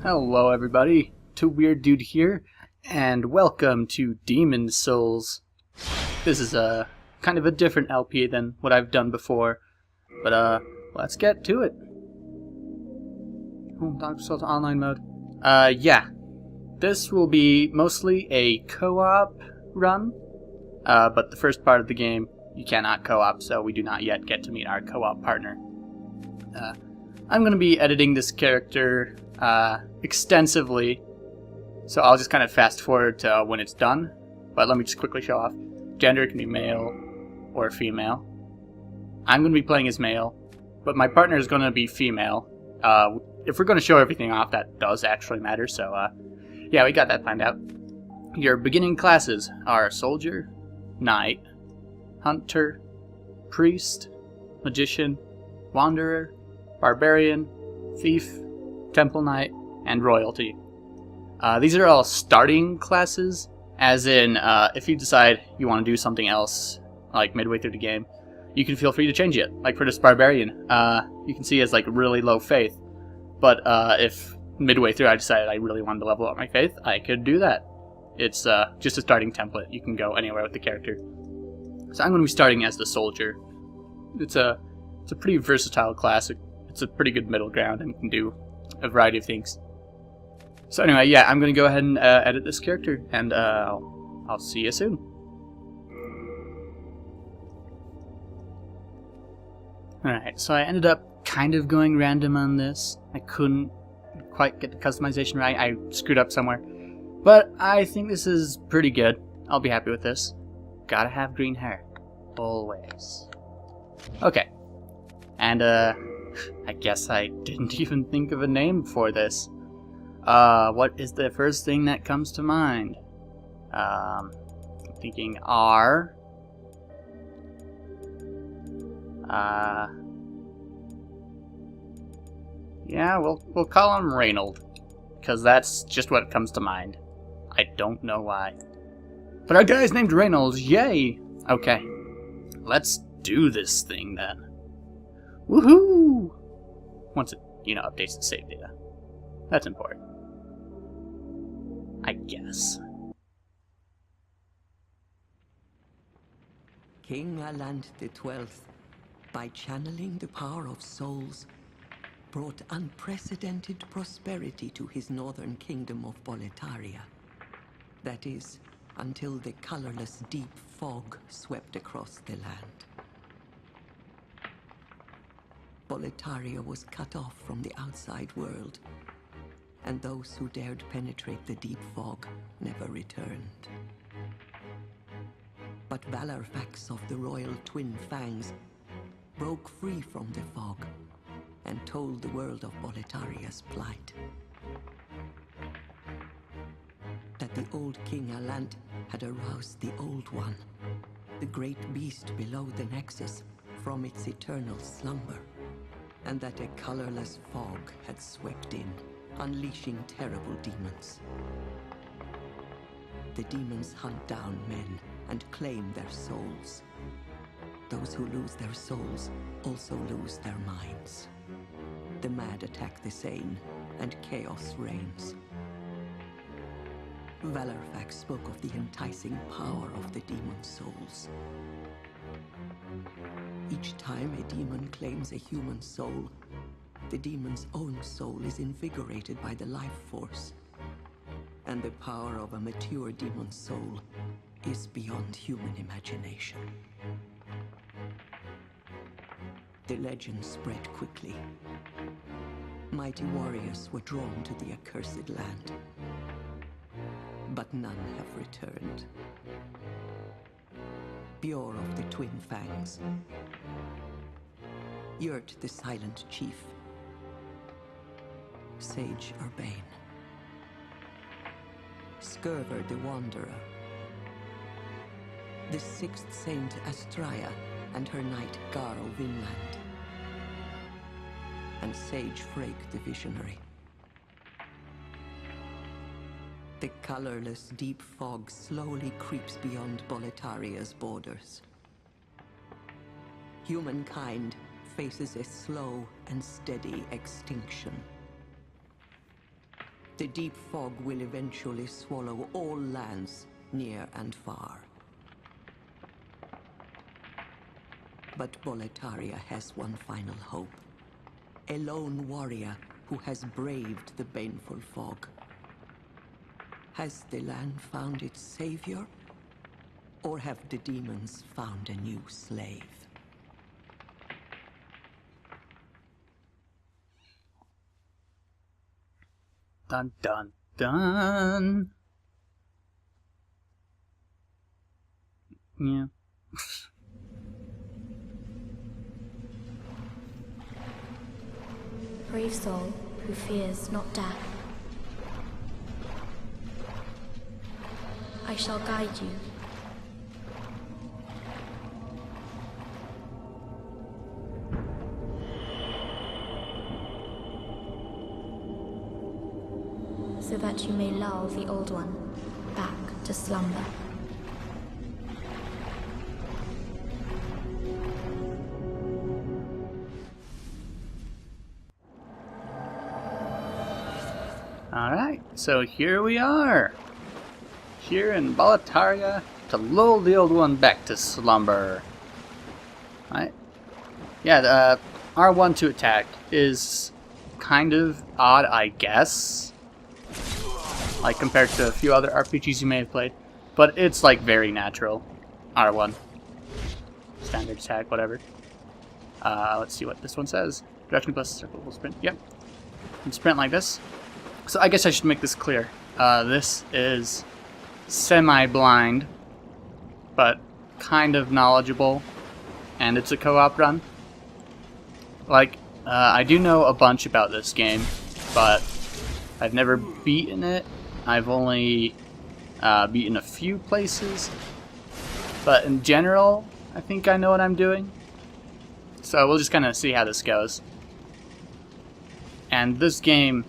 Hello everybody, TehWeirdDood here, and welcome to Demon Souls. This is a kind of a different LP than what I've done before, but let's get to it. Oh, Dark Souls Online mode. Yeah. This will be mostly a co-op run, but the first part of the game you cannot co-op, so we do not yet get to meet our co-op partner. I'm going to be editing this character extensively, so I'll just kind of fast forward to when it's done. But let me just quickly show off. Gender can be male or female. I'm going to be playing as male, but my partner is going to be female. If we're going to show everything off, that does actually matter, so yeah, we got that planned out. Your beginning classes are Soldier, Knight, Hunter, Priest, Magician, Wanderer, Barbarian, Thief, Temple Knight, and Royalty. These are all starting classes, as in, if you decide you want to do something else, like midway through the game, you can feel free to change it. Like for this Barbarian, you can see he has like really low faith, but if midway through I decided I really wanted to level up my faith, I could do that. It's just a starting template. You can go anywhere with the character. So I'm going to be starting as the Soldier. It's a pretty versatile class. It's a pretty good middle ground and can do a variety of things. So anyway, yeah, I'm going to go ahead and edit this character, and I'll see you soon. Alright, so I ended up kind of going random on this. I couldn't quite get the customization right. I screwed up somewhere. But I think this is pretty good. I'll be happy with this. Gotta have green hair. Always. Okay. And, I guess I didn't even think of a name for this. What is the first thing that comes to mind? I'm thinking R. Yeah, we'll call him Reynold, because that's just what comes to mind. I don't know why. But our guy's named Reynolds, yay! Okay, let's do this thing then. Woohoo! Once it, updates the save data. That's important. I guess. King Allant XII, by channeling the power of souls, brought unprecedented prosperity to his northern kingdom of Boletaria. That is, until the colorless deep fog swept across the land. Boletaria was cut off from the outside world, and those who dared penetrate the deep fog never returned. But Valarfax of the royal Twin Fangs broke free from the fog and told the world of Boletaria's plight. That the old King Allant had aroused the Old One, the great beast below the Nexus, from its eternal slumber, and that a colorless fog had swept in, unleashing terrible demons. The demons hunt down men and claim their souls. Those who lose their souls also lose their minds. The mad attack the sane, and chaos reigns. Valarfax spoke of the enticing power of the demon souls. Each time a demon claims a human soul, the demon's own soul is invigorated by the life force, and the power of a mature demon soul is beyond human imagination. The legend spread quickly. Mighty warriors were drawn to the accursed land, but none have returned. Bjor of the Twin Fangs, Yurt the Silent Chief, Sage Urbane, Skurver the Wanderer, the Sixth Saint Astraea and her knight Garo Vinland, and Sage Frake the Visionary. The colorless deep fog slowly creeps beyond Boletaria's borders. Humankind faces a slow and steady extinction. The deep fog will eventually swallow all lands, near and far. But Boletaria has one final hope. A lone warrior who has braved the baneful fog. Has the land found its savior? Or have the demons found a new slave? Dun dun dun. Yeah. Brave soul who fears not death. I shall guide you. So that you may lull the old one back to slumber. Alright, so here we are. Here in Boletaria to lull the old one back to slumber. Right? Yeah, the R1 to attack is kind of odd, I guess. Like compared to a few other RPGs you may have played. But it's like very natural. R1. Standard attack, whatever. Let's see what this one says. Direction plus circle sprint. Yep. And sprint like this. So I guess I should make this clear. This is semi-blind, but kind of knowledgeable, and it's a co-op run. Like, I do know a bunch about this game, but I've never beaten it. I've only beaten a few places, but in general, I think I know what I'm doing. So we'll just kind of see how this goes. And this game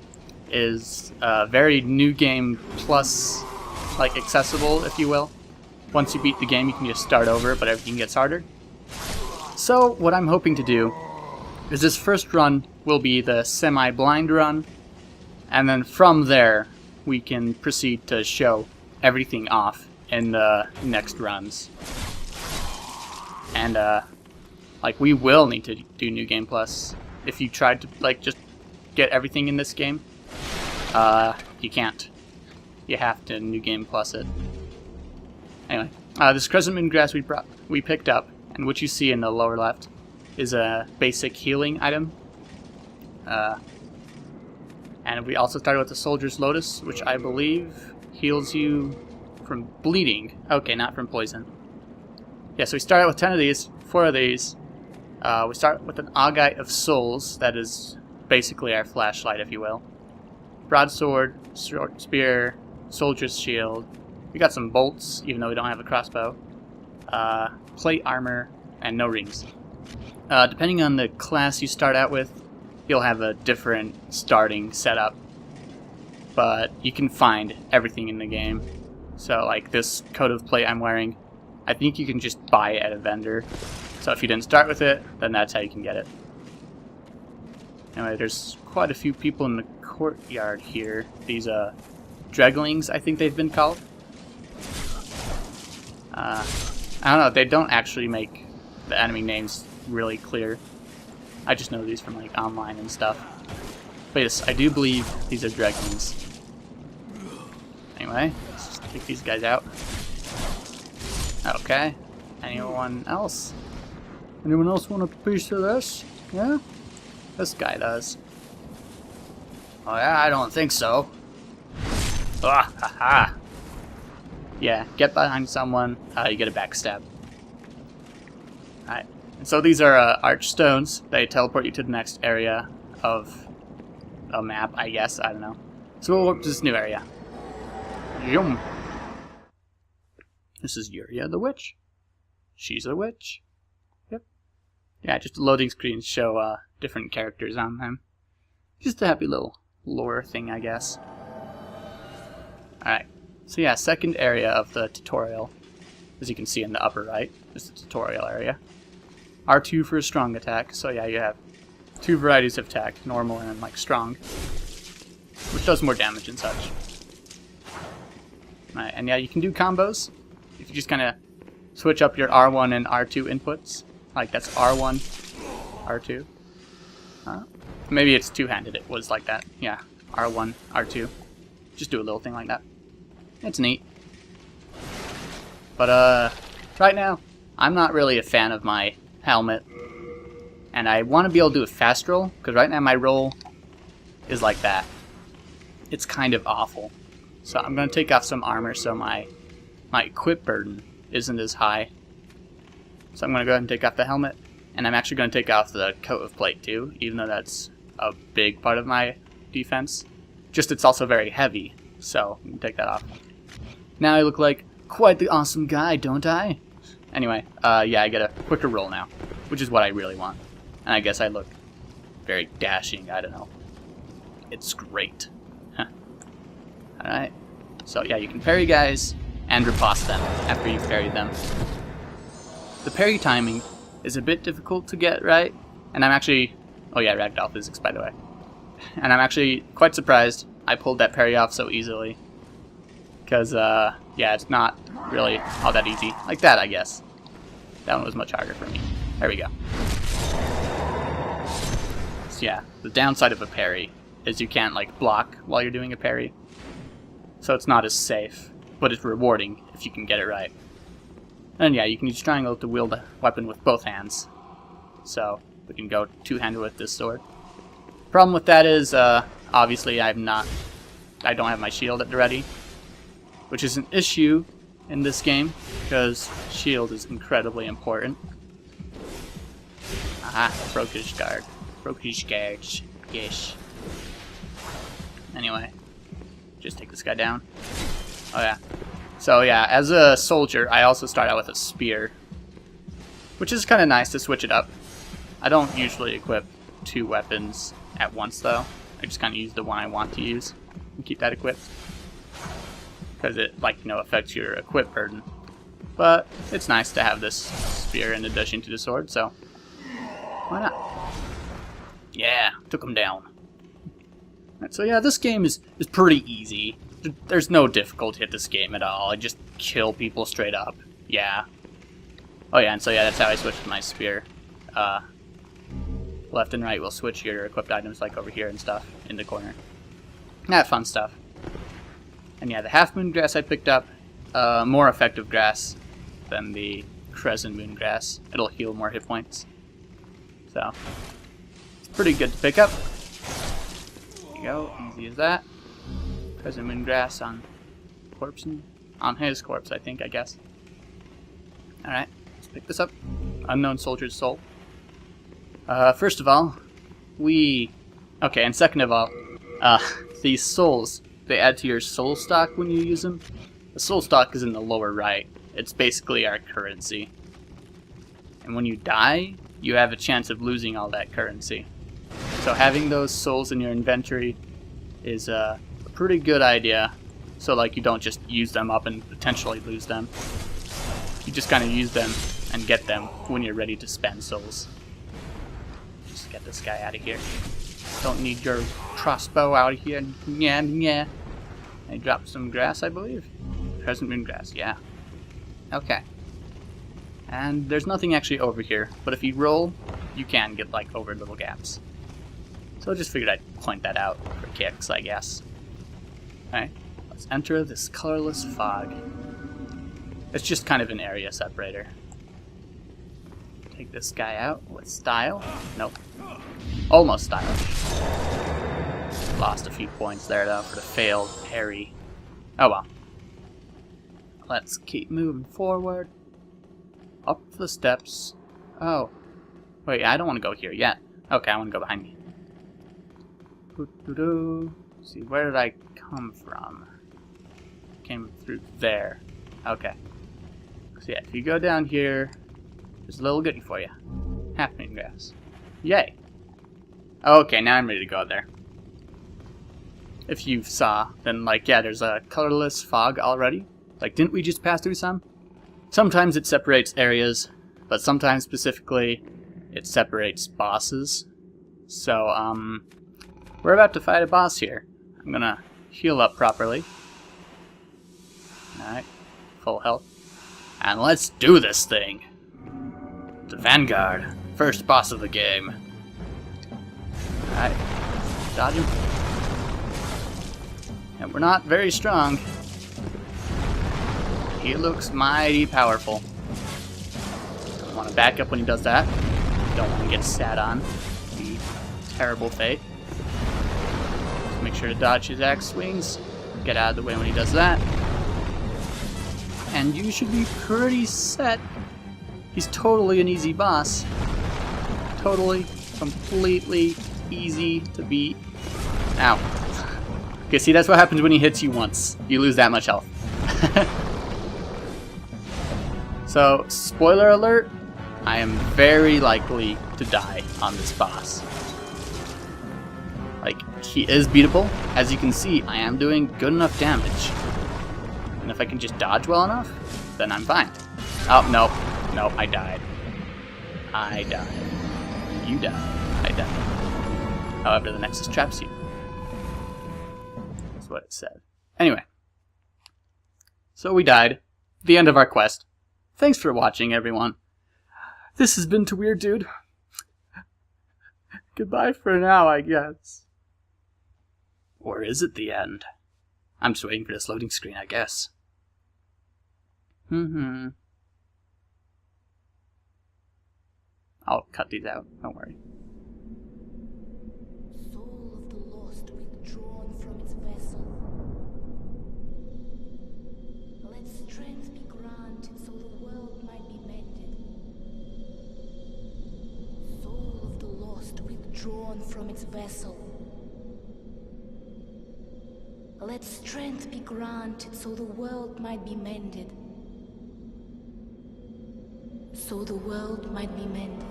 is very new game plus, like, accessible, if you will. Once you beat the game, you can just start over, but everything gets harder. So what I'm hoping to do is this first run will be the semi-blind run, and then from there we can proceed to show everything off in the next runs. And like, we will need to do New Game Plus. If you tried to, like, just get everything in this game, you can't. You have to New Game Plus it. Anyway, this Crescent Moon Grass we picked up, and what you see in the lower left is a basic healing item. And we also started with the Soldier's Lotus, which I believe heals you from bleeding. Okay, not from poison. Yeah, so we started with 10 of these, 4 of these. We start with an Agate of Souls, that is basically our flashlight, if you will. Broadsword, short spear, soldier's shield. We got some bolts, even though we don't have a crossbow. Plate armor, and no rings. Depending on the class you start out with, you'll have a different starting setup. But you can find everything in the game. So, like this coat of plate I'm wearing, I think you can just buy it at a vendor. So if you didn't start with it, then that's how you can get it. Anyway, there's quite a few people in the courtyard here. These dreglings, I think they've been called. I don't know, they don't actually make the enemy names really clear. I just know these from, like, online and stuff. But yes, I do believe these are dreglings. Anyway, let's just take these guys out. Okay. Anyone else? Anyone else want a piece of this? Yeah? This guy does. Oh yeah, I don't think so. Ah, ha ha. Yeah, get behind someone, you get a backstab. Alright, and so these are archstones. They teleport you to the next area of a map, I guess, I don't know. So we'll warp to this new area. Yum. This is Yuria the witch. She's a witch. Yep. Yeah, just loading screens show different characters on them. Just a happy little lore thing, I guess. Alright, so yeah, second area of the tutorial. As you can see in the upper right, is the tutorial area. R2 for a strong attack, so yeah, you have 2 varieties of attack, normal and like strong. Which which does more damage and such. Right, and yeah, you can do combos if you just kind of switch up your R1 and R2 inputs. Like that's R1, R2. Maybe it's two-handed. It was like that. Yeah, R1, R2. Just do a little thing like that. It's neat. But right now, I'm not really a fan of my helmet. And I want to be able to do a fast roll, because right now my roll is like that. It's kind of awful. So I'm going to take off some armor so my equip burden isn't as high. So I'm going to go ahead and take off the helmet. And I'm actually going to take off the coat of plate too, even though that's a big part of my defense. Just it's also very heavy, so I'm going to take that off. Now I look like quite the awesome guy, don't I? Anyway, yeah, I get a quicker roll now, which is what I really want. And I guess I look very dashing, I don't know. It's great. Huh. Alright, so yeah, you can parry guys and riposte them after you've parried them. The parry timing is a bit difficult to get right, and I'm actually... Oh yeah, ragdoll physics, by the way. And I'm actually quite surprised I pulled that parry off so easily. Because, yeah, it's not really all that easy. Like that, I guess. That one was much harder for me. There we go. So yeah, the downside of a parry is you can't, like, block while you're doing a parry. So it's not as safe, but it's rewarding if you can get it right. And yeah, you can use triangle to wield a weapon with both hands. So we can go two-handed with this sword. Problem with that is, obviously I don't have my shield at the ready, which is an issue in this game because shield is incredibly important. Aha, brokish guard. Brokish guards. Gish. Anyway, just take this guy down. Oh yeah. So yeah, as a soldier, I also start out with a spear, which is kind of nice to switch it up. I don't usually equip two weapons at once though. I just kind of use the one I want to use and keep that equipped. Because it, like, you know, affects your equip burden. But it's nice to have this spear in addition to the sword, so why not? Yeah, took him down. Right, so yeah, this game is pretty easy. There's no difficulty at this game at all. I just kill people straight up. Yeah. Oh yeah, and so yeah, that's how I switched my spear. Left and right will switch your equipped items, like over here and stuff, in the corner. That fun stuff. And yeah, the half moon grass I picked up, more effective grass than the crescent moon grass. It'll heal more hit points. So, it's pretty good to pick up. There you go, easy as that. Crescent moon grass on his corpse, I think, I guess. Alright, let's pick this up. Unknown Soldier's Soul. First of all, okay, and second of all, these souls, they add to your soul stock when you use them. The soul stock is in the lower right. It's basically our currency. And when you die, you have a chance of losing all that currency. So having those souls in your inventory is a pretty good idea. So like you don't just use them up and potentially lose them. You just kind of use them and get them when you're ready to spend souls. Just get this guy out of here. Don't need your crossbow out of here. Yeah. I dropped some grass, I believe. Crescent moon grass, yeah. Okay. And there's nothing actually over here, but if you roll, you can get like over little gaps. So I just figured I'd point that out for kicks, I guess. Alright, let's enter this colorless fog. It's just kind of an area separator. Take this guy out with style. Nope. Almost style. Lost a few points there though for the failed parry. Oh well. Let's keep moving forward. Up the steps. Oh. Wait, I don't want to go here yet. Okay, I want to go behind me. See, where did I come from? Came through there. Okay. So yeah, if you go down here, there's a little goodie for you. Half moon grass. Yay. Okay, now I'm ready to go there. If you saw, then like, yeah, there's a colorless fog already. Like, didn't we just pass through some? Sometimes it separates areas, but sometimes specifically it separates bosses. So, we're about to fight a boss here. I'm gonna heal up properly. Alright, full health. And let's do this thing! The Vanguard, first boss of the game. Alright, dodge him. And we're not very strong. He looks mighty powerful. Don't want to back up when he does that. Don't want to get sat on. Be terrible fate. Just make sure to dodge his axe swings. Get out of the way when he does that. And you should be pretty set. He's totally an easy boss. Totally, completely easy to beat. Ow. Okay, see, that's what happens when he hits you once. You lose that much health. So, spoiler alert, I am very likely to die on this boss. Like, he is beatable. As you can see, I am doing good enough damage. And if I can just dodge well enough, then I'm fine. Oh, nope. Nope, I died. I died. You died. I died. However, the Nexus traps you. That's what it said. Anyway. So we died. The end of our quest. Thanks for watching, everyone. This has been TehWeirdDood. Goodbye for now, I guess. Or is it the end? I'm just waiting for this loading screen, I guess. I'll cut these out, don't worry. Soul of the lost withdrawn from its vessel. Let strength be granted so the world might be mended. Soul of the lost withdrawn from its vessel. Let strength be granted so the world might be mended. So the world might be mended.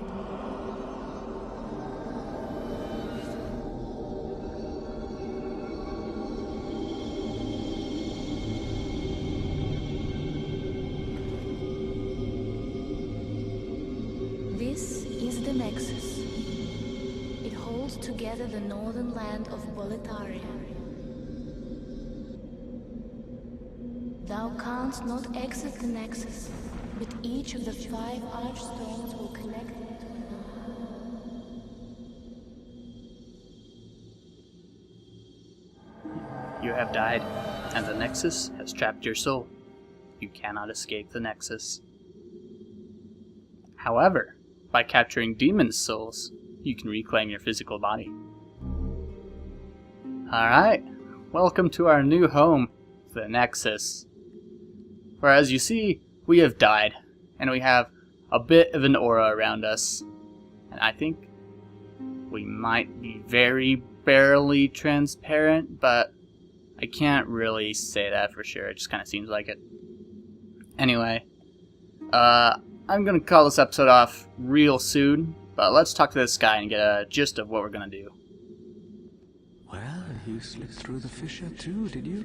This is the Nexus. It holds together the northern land of Boletaria. Thou canst not exit the Nexus, but each of the 5 archstones will connect them to another. You have died, and the Nexus has trapped your soul. You cannot escape the Nexus. However, by capturing demon souls, you can reclaim your physical body. Alright, welcome to our new home, the Nexus. For as you see, we have died, and we have a bit of an aura around us. And I think we might be very barely transparent, but I can't really say that for sure. It just kind of seems like it. Anyway, I'm going to call this episode off real soon, but let's talk to this guy and get a gist of what we're going to do. Well, you slipped through the fissure too, did you?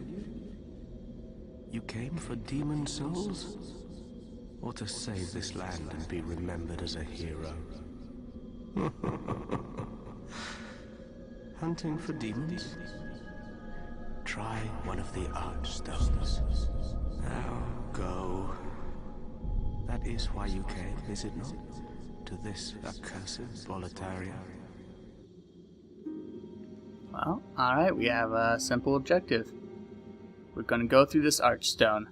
You came for demon souls? Or to save this land and be remembered as a hero? Hunting for demons? Try one of the archstones. Now go. That is why you came, is it not? To this accursed Boletaria. Well, alright, we have a simple objective. We're going to go through this archstone.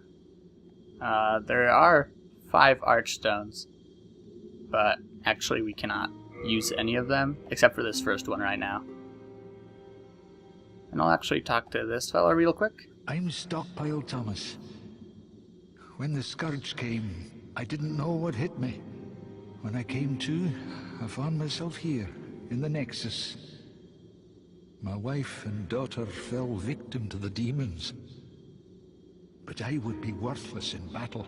There are 5 archstones, but actually we cannot use any of them except for this first one right now. And I'll actually talk to this fella real quick. I'm Stockpile Thomas. When the scourge came, I didn't know what hit me. When I came to, I found myself here, in the Nexus. My wife and daughter fell victim to the demons. But I would be worthless in battle.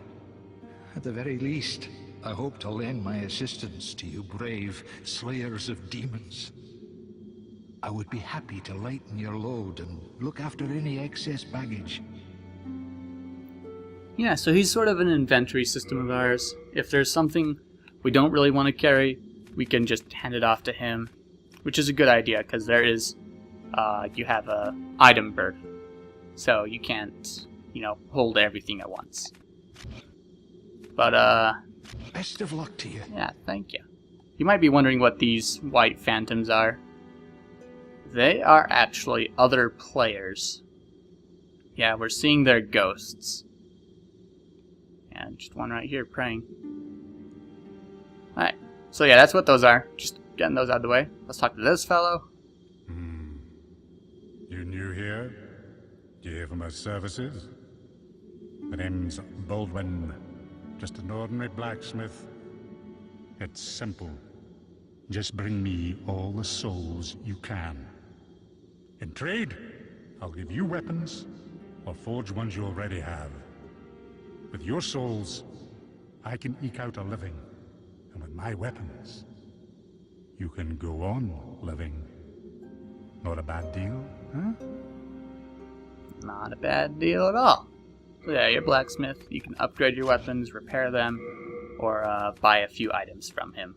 At the very least, I hope to lend my assistance to you brave slayers of demons. I would be happy to lighten your load and look after any excess baggage. Yeah, so he's sort of an inventory system of ours. If there's something we don't really want to carry, we can just hand it off to him, which is a good idea because there is you have a item burden. So you can't, hold everything at once. But, Best of luck to you. yeah, thank you. You might be wondering what these white phantoms are. They are actually other players. Yeah, we're seeing their ghosts. And just one right here praying. Alright, so yeah, that's what those are. Just getting those out of the way. Let's talk to this fellow. You new here? Do you hear for my services? My name's Baldwin. Just an ordinary blacksmith. It's simple. Just bring me all the souls you can. In trade, I'll give you weapons, or forge ones you already have. With your souls, I can eke out a living. And with my weapons, you can go on living. Not a bad deal, huh? Not a bad deal at all. So yeah, you're a blacksmith. You can upgrade your weapons, repair them, or buy a few items from him.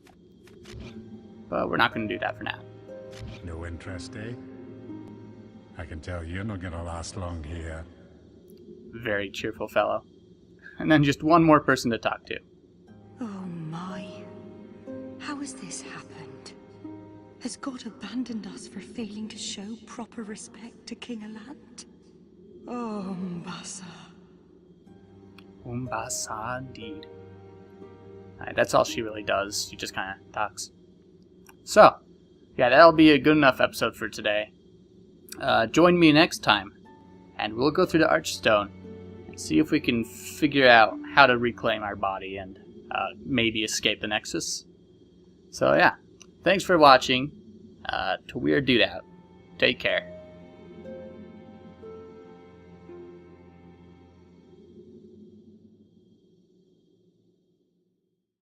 But we're not going to do that for now. No interest, eh? I can tell you're not gonna last long here. Very cheerful fellow. And then just one more person to talk to. Oh my. How has this happened? Has God abandoned us for failing to show proper respect to King Alant? Oh, Mbasa. Umbasa, indeed. Alright, that's all she really does. She just kind of talks. So, yeah, that'll be a good enough episode for today. Join me next time, and we'll go through the Archstone and see if we can figure out how to reclaim our body and maybe escape the Nexus. So yeah, thanks for watching. TehWeirdDood out. Take care.